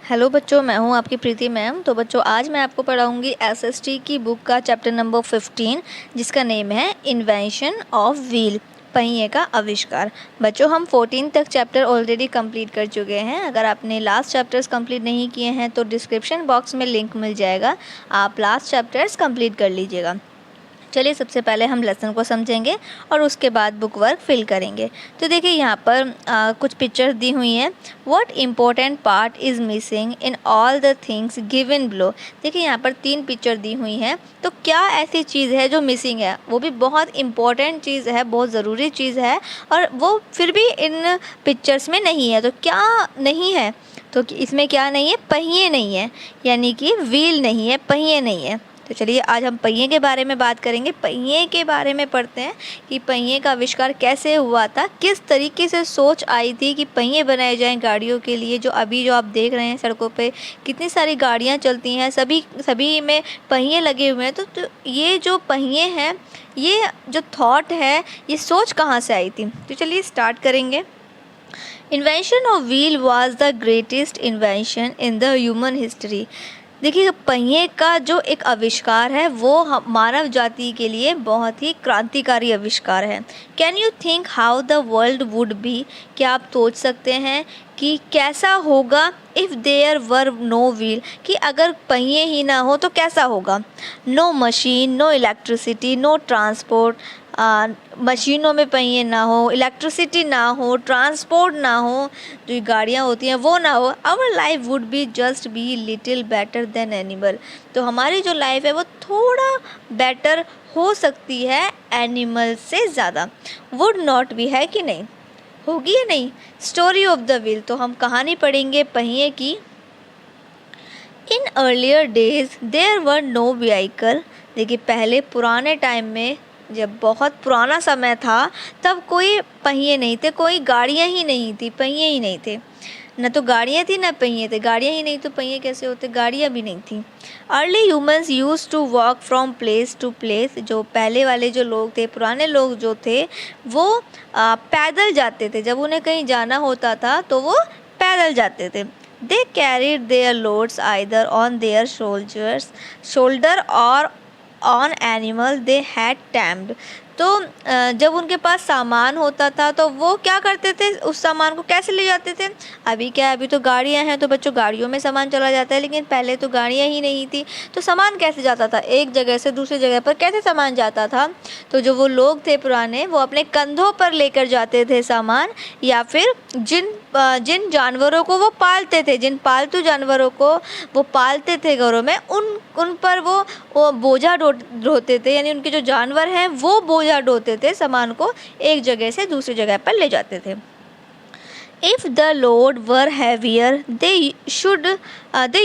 Hello बच्चों, मैं हूं आपकी प्रीति मैम। तो बच्चों, आज मैं आपको पढ़ाऊंगी एसएसटी की बुक का चैप्टर नंबर 15, जिसका नेम है इन्वेंशन ऑफ व्हील, पहिए का आविष्कार। बच्चों, हम 14 तक चैप्टर ऑलरेडी कंप्लीट कर चुके हैं। अगर आपने लास्ट चैप्टर्स कंप्लीट नहीं किए हैं तो डिस्क्रिप्शन बॉक्स में लिंक मिल जाएगा, आप लास्ट चैप्टर्स कंप्लीट कर लीजिएगा। चलिए, सबसे पहले हम लेसन को समझेंगे और उसके बाद बुक वर्क फिल करेंगे। तो देखिए, यहाँ पर कुछ पिक्चर्स दी हुई हैं। What important part is missing in all the things given below. देखिए, यहाँ पर 3 पिक्चर दी हुई हैं। तो क्या ऐसी चीज़ है जो मिसिंग है, वो भी बहुत इम्पोर्टेंट चीज़ है, बहुत ज़रूरी चीज़ है, और वो फिर भी इन पिक्चर्स में नहीं है। तो क्या नहीं है? तो इसमें क्या नहीं है? पहिए नहीं है, यानी कि व्हील नहीं है, पहिए नहीं है। तो चलिए, आज हम पहिए के बारे में बात करेंगे। पहिए के बारे में पढ़ते हैं कि पहिए का आविष्कार कैसे हुआ था, किस तरीके से सोच आई थी कि पहिए बनाए जाएं गाड़ियों के लिए। जो आप देख रहे हैं सड़कों पे कितनी सारी गाड़ियां चलती हैं, सभी में पहिए लगे हुए हैं। तो ये जो पहिए हैं, ये जो थॉट है, ये सोच कहाँ से आई थी? तो चलिए स्टार्ट करेंगे। Invention of wheel was the greatest invention in the human history. देखिए, पहिए का जो एक आविष्कार है वो मानव जाति के लिए बहुत ही क्रांतिकारी आविष्कार है। Can you think how the world would be? क्या आप सोच सकते हैं कि कैसा होगा if there were no wheel, कि अगर पहिए ही ना हो तो कैसा होगा? No machine, no electricity, no transport. मशीनों में पहिए ना हो, इलेक्ट्रिसिटी ना हो, ट्रांसपोर्ट ना हो, जो गाड़ियाँ होती हैं वो ना हो, our life would be just be little better than animal. तो हमारी जो लाइफ है वो थोड़ा बेटर हो सकती है एनिमल से ज़्यादा। वुड नॉट भी, है कि नहीं? होगी या नहीं? स्टोरी ऑफ द व्हील, तो हम कहानी पढ़ेंगे पहिए की। In earlier days there were no vehicle. देखिए, पहले पुराने टाइम में, जब बहुत पुराना समय था, तब कोई पहिए नहीं थे, कोई गाड़ियाँ ही नहीं थी, पहिए ही नहीं थे। न तो गाड़ियाँ थी न पहिए थे। गाड़ियाँ ही नहीं तो पहिए कैसे होते? गाड़ियाँ भी नहीं थी। Early humans use to walk from place to place. जो पहले वाले जो लोग थे, पुराने लोग जो थे, वो पैदल जाते थे। जब उन्हें कहीं जाना होता था तो वो पैदल जाते थे। They carried their loads either on their shoulder or on animal they had tamed. तो जब उनके पास सामान होता था तो वो क्या करते थे? उस सामान को कैसे ले जाते थे? अभी क्या है, अभी तो गाड़ियां हैं तो बच्चों गाड़ियों में सामान चला जाता है, लेकिन पहले तो गाड़ियां ही नहीं थी। तो सामान कैसे जाता था? एक जगह से दूसरी जगह पर कैसे सामान जाता था? तो जो वो लोग थे पुराने, वो अपने कंधों पर लेकर जाते थे सामान, या फिर जिन जानवरों को वो पालते थे, जिन पालतू जानवरों को वो पालते थे घरों में, उन पर वो बोझा ढोते थे, यानी उनके जो जानवर हैं वो बोझा ढोते थे, सामान को एक जगह से दूसरी जगह पर ले जाते थे। If the load were heavier, they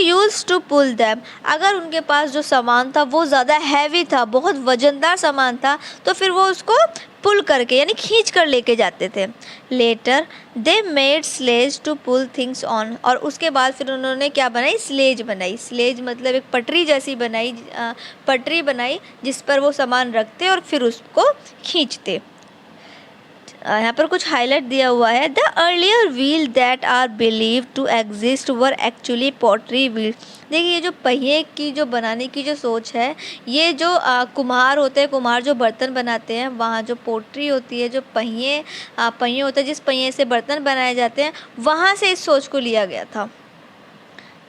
used to pull them. अगर उनके पास जो सामान था वो ज़्यादा हैवी था, बहुत वजनदार सामान था, तो फिर वो उसको पुल करके, यानी खींच कर लेके जाते थे। Later they made sledge to pull things on. और उसके बाद फिर उन्होंने क्या बनाई? स्लेज बनाई। स्लेज मतलब एक पटरी जैसी बनाई, पटरी बनाई जिस पर वो सामान रखते और फिर उसको खींचते। यहाँ पर कुछ हाईलाइट दिया हुआ है। The earlier wheel that are believe to exist were actually pottery wheel. देखिए, ये जो पहिए की जो बनाने की जो सोच है, ये जो कुम्हार होते हैं, कुम्हार जो बर्तन बनाते हैं, वहाँ जो पोट्री होती है, जो पहिए होते हैं, जिस पहिए से बर्तन बनाए जाते हैं, वहाँ से इस सोच को लिया गया था।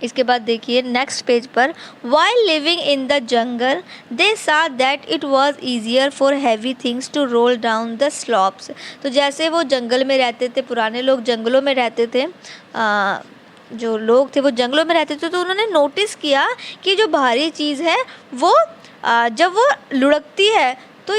इसके बाद देखिए नेक्स्ट पेज पर, while living in the jungle they saw that it was easier for heavy things to roll down the slopes. तो जैसे वो जंगल में रहते थे, पुराने लोग जंगलों में रहते थे, जो लोग थे वो जंगलों में रहते थे, तो उन्होंने नोटिस किया कि जो भारी चीज़ है वो जब वो लुढ़कती है तो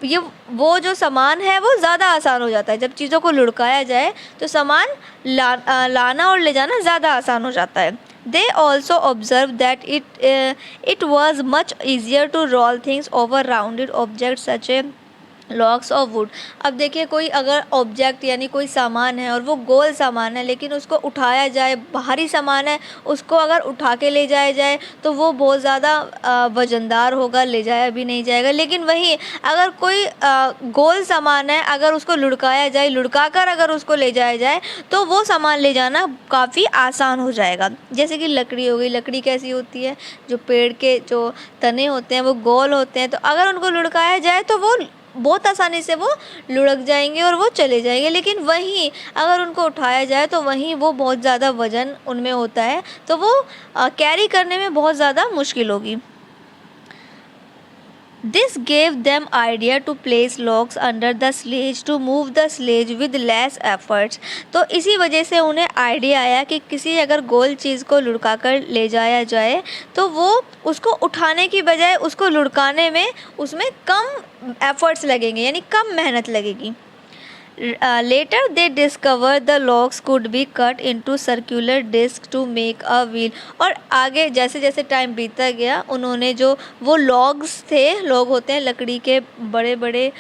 ये वो जो सामान है वो ज़्यादा आसान हो जाता है। जब चीज़ों को लुढ़काया जाए तो सामान लाना और ले जाना ज़्यादा आसान हो जाता है। They also observed that it was much easier to roll things over rounded objects such as logs of would. अब देखिए कोई अगर ऑब्जेक्ट यानी कोई सामान है और वो गोल सामान है, लेकिन उसको उठाया जाए, भारी सामान है, उसको अगर उठा के ले जाया जाए तो वो बहुत ज़्यादा वज़नदार होगा, ले जाया भी नहीं जाएगा। लेकिन वहीं अगर कोई गोल सामान है, अगर उसको लुढ़काया जाए, लुढ़का कर अगर उसको ले जाया जाए तो वो सामान ले जाना काफ़ी आसान हो जाएगा। जैसे कि लकड़ी हो गई, लकड़ी कैसी होती है, जो पेड़ के जो तने होते हैं वो गोल होते हैं, तो अगर उनको लुढ़काया जाए तो वो बहुत आसानी से वो लुढ़क जाएंगे और वो चले जाएंगे। लेकिन वहीं अगर उनको उठाया जाए तो वहीं वो बहुत ज़्यादा वज़न उनमें होता है, तो वो कैरी करने में बहुत ज़्यादा मुश्किल होगी। This gave them idea to place logs under the sledge to move the sledge with less efforts। तो इसी वजह से उन्हें आइडिया आया कि किसी अगर गोल चीज़ को लुढ़का कर ले जाया जाए तो वो उसको उठाने की बजाय उसको लुढ़काने में उसमें कम एफर्ट्स लगेंगे, यानी कम मेहनत लगेगी। Later they discovered the logs could be cut into circular discs to make a wheel। और आगे जैसे जैसे टाइम बीतता गया उन्होंने जो वो लॉग्स थे, लॉग होते हैं लकड़ी के बड़े बड़े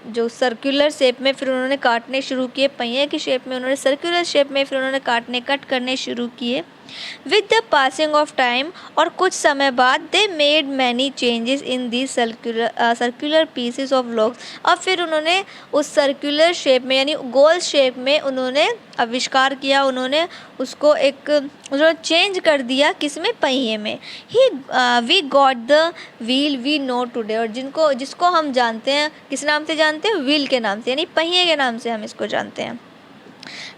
जो सर्कुलर शेप में फिर उन्होंने काटने शुरू किए, पहिए की शेप में उन्होंने सर्कुलर शेप में फिर उन्होंने कट करने शुरू किए। With the passing of time, और कुछ समय बाद they made many changes in the circular pieces of logs. और फिर उन्होंने उस सर्कुलर शेप में यानी गोल शेप में उन्होंने आविष्कार किया, उन्होंने उसको उन्होंने चेंज कर दिया, किसमें, पहिए में। We got the wheel we know today. और जिसको हम जानते हैं, किस नाम से जानते हैं, व्हील के नाम से, यानी पहिए के नाम से हम इसको जानते हैं।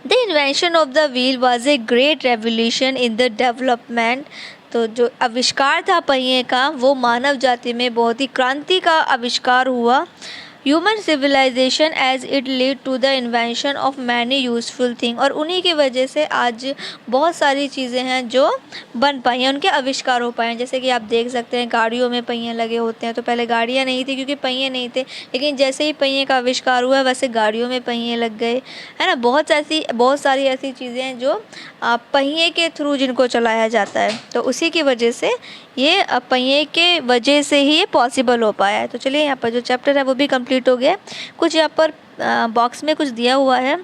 The invention of the wheel was a great revolution in the development। तो जो आविष्कार था पहिए का वो मानव जाति में बहुत ही क्रांति का आविष्कार हुआ। Human civilization as it lead to the invention of many useful thing. और उन्हीं की वजह से आज बहुत सारी चीज़ें हैं जो बन पाई हैं, उनके आविष्कार हो पाए हैं। जैसे कि आप देख सकते हैं गाड़ियों में पहिए लगे होते हैं, तो पहले गाड़ियाँ नहीं थी क्योंकि पहिए नहीं थे, लेकिन जैसे ही पहिए का आविष्कार हुआ वैसे गाड़ियों में पहिए लग गए, है ना। बहुत सारी ऐसी चीज़ें हैं जो पहिए के थ्रू जिनको चलाया जाता है, तो उसी की वजह से ये पहिए के वजह से ही ये पॉसिबल हो पाया है। तो चलिए यहाँ पर जो चैप्टर है वो भी कंप्लीट हो गया। कुछ यहाँ पर बॉक्स में कुछ दिया हुआ है।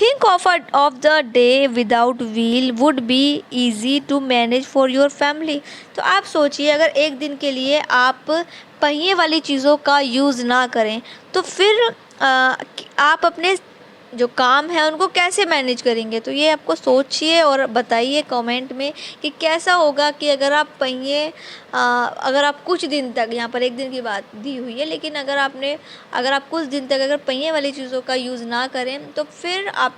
Think of the day without wheel would be easy to manage for your family. तो आप सोचिए अगर एक दिन के लिए आप पहिए वाली चीज़ों का यूज़ ना करें तो फिर आप अपने जो काम है उनको कैसे मैनेज करेंगे। तो ये आपको सोचिए और बताइए कमेंट में कि कैसा होगा कि अगर आप पहिए अगर आप कुछ दिन तक, यहाँ पर एक दिन की बात दी हुई है, लेकिन अगर आप कुछ दिन तक अगर पहिए वाली चीज़ों का यूज़ ना करें तो फिर आप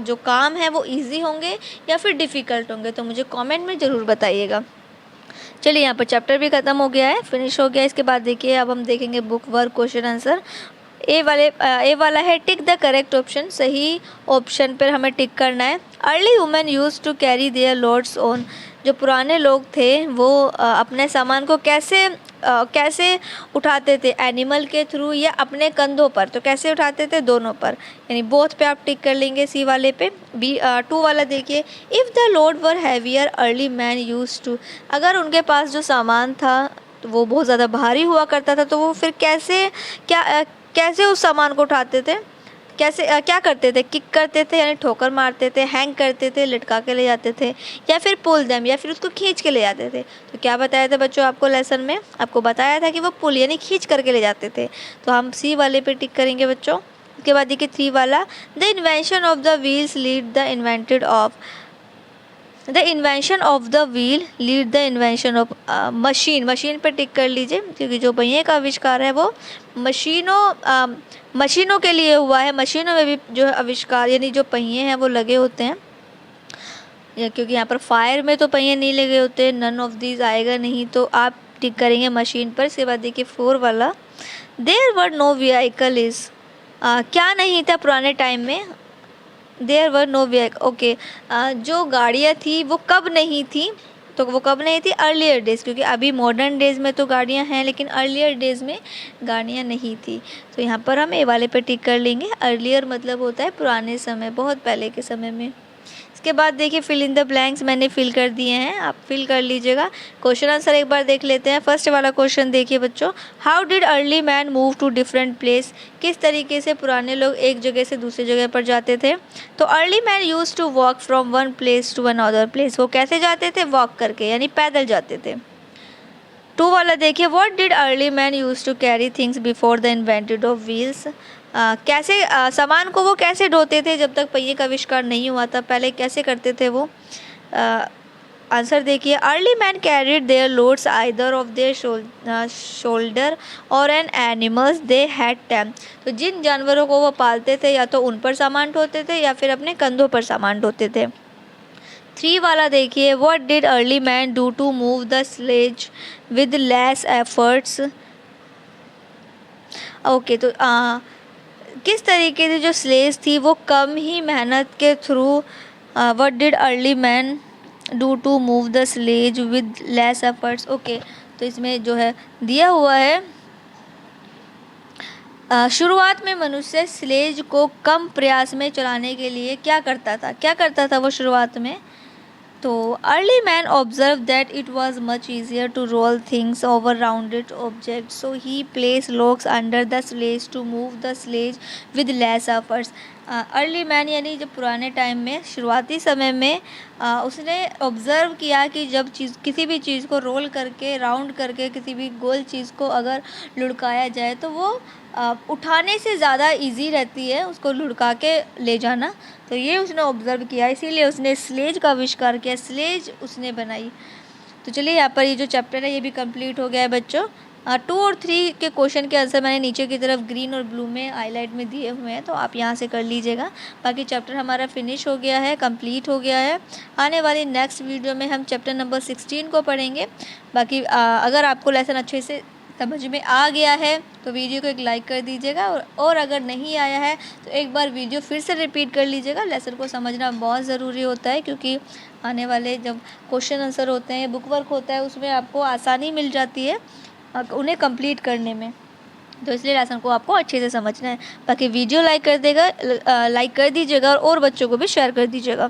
जो काम है वो इजी होंगे या फिर डिफ़िकल्ट होंगे। तो मुझे कमेंट में ज़रूर बताइएगा। चलिए यहाँ पर चैप्टर भी ख़त्म हो गया है, फिनिश हो गया। इसके बाद देखिए अब हम देखेंगे book work question answer. A वाला है टिक द करेक्ट ऑप्शन। सही ऑप्शन पर हमें टिक करना है। Early women use to carry their loads on. जो पुराने लोग थे वो अपने सामान को कैसे उठाते थे, एनिमल के थ्रू या अपने कंधों पर। तो कैसे उठाते थे, दोनों पर, यानी बोथ पे आप टिक कर लेंगे। सी वाले पे। बी 2 वाला देखिए, if the load were heavier early man use to. अगर उनके पास जो सामान था तो वो बहुत ज़्यादा भारी हुआ करता था, तो वो फिर कैसे उस सामान को उठाते थे, क्या करते थे, किक करते थे यानी ठोकर मारते थे, हैंग करते थे, लटका के ले जाते थे, या फिर पुल देम, या फिर उसको खींच के ले जाते थे। तो क्या बताया था बच्चों आपको लेसन में, आपको बताया था कि वो पुल यानी खींच करके ले जाते थे। तो हम सी वाले पे टिक करेंगे बच्चों। उसके बाद देखिए 3 वाला, the invention of the wheels lead the invention of the wheel lead the invention of machine. Machine पर टिक कर लीजिए क्योंकि जो पहिए का आविष्कार है वो मशीनों के लिए हुआ है। मशीनों में भी जो आविष्कार यानी जो पहिए हैं वो लगे होते हैं, क्योंकि यहाँ पर फायर में तो पहिए नहीं लगे होते, नन ऑफ दीज आएगा नहीं, तो आप टिक करेंगे मशीन पर। इसके बाद देखिए 4 वाला, there were no vehicle is. क्या नहीं था पुराने टाइम में, there were no vehicle. Okay, जो गाड़ियाँ थी वो कब नहीं थी, तो वो कब नहीं थी, अर्लियर डेज, क्योंकि अभी मॉडर्न डेज़ में तो गाड़ियाँ हैं लेकिन अर्लियर डेज़ में गाड़ियाँ नहीं थी। तो यहाँ पर हम ए वाले पे टिक कर लेंगे। अर्लियर मतलब होता है पुराने समय, बहुत पहले के समय में। इसके बाद देखिए फिल इन द ब्लैंक्स मैंने फिल कर दिए हैं, आप फिल कर लीजिएगा। क्वेश्चन आंसर एक बार देख लेते हैं। फर्स्ट वाला क्वेश्चन देखिए बच्चों, how did early man move to different place? किस तरीके से पुराने लोग एक जगह से दूसरी जगह पर जाते थे? तो early man use to walk from one place to another place. वो कैसे जाते थे? वॉक करके, यानी पैदल जाते थे। 2 वाला देखिए, what did early man use to carry things before the invented of wheels? कैसे सामान को वो कैसे ढोते थे जब तक पहिए का आविष्कार नहीं हुआ था? पहले कैसे करते थे वो? आंसर देखिए, early man carried their loads either of their shoulder और an animals they had tamed. तो जिन जानवरों को वो पालते थे या तो उन पर सामान ढोते थे या फिर अपने कंधों पर सामान ढोते थे। 3 वाला देखिए, what did early man do to move the sledge with less efforts? Okay, तो किस तरीके से जो स्लेज थी वो कम ही मेहनत के through, what did early man do to move the sledge with less efforts? Okay, तो इसमें जो है दिया हुआ है, शुरुआत में मनुष्य स्लेज को कम प्रयास में चलाने के लिए क्या करता था वो शुरुआत में? तो early man observe that it was much easier to roll things over rounded object, so he places logs under the sledge to move the sledge with less efforts. Early man यानी जब पुराने टाइम में, शुरुआती समय में उसने observe किया कि जब किसी भी चीज़ को रोल करके, राउंड करके, किसी भी गोल चीज़ को अगर लुढ़काया जाए तो वो उठाने से ज़्यादा इजी रहती है उसको लुढ़का के ले जाना। तो ये उसने ऑब्ज़र्व किया, इसीलिए उसने स्लेज का आविष्कार किया, स्लेज उसने बनाई। तो चलिए यहाँ पर ये जो चैप्टर है ये भी कंप्लीट हो गया है बच्चों। 2 और 3 के क्वेश्चन के आंसर मैंने नीचे की तरफ ग्रीन और ब्लू में हाईलाइट में दिए हुए हैं, तो आप यहाँ से कर लीजिएगा। बाकी चैप्टर हमारा फिनिश हो गया है, कंप्लीट हो गया है। आने वाली नेक्स्ट वीडियो में हम चैप्टर नंबर 16 को पढ़ेंगे। बाकी अगर आपको लेसन अच्छे से समझ में आ गया है तो वीडियो को एक लाइक कर दीजिएगा, और अगर नहीं आया है तो एक बार वीडियो फिर से रिपीट कर लीजिएगा। लेसन को समझना बहुत ज़रूरी होता है, क्योंकि आने वाले जब क्वेश्चन आंसर होते हैं, बुक वर्क होता है, उसमें आपको आसानी मिल जाती है उन्हें कंप्लीट करने में। तो इसलिए लेसन को आपको अच्छे से समझना है। बाकी वीडियो लाइक कर दीजिएगा और बच्चों को भी शेयर कर दीजिएगा।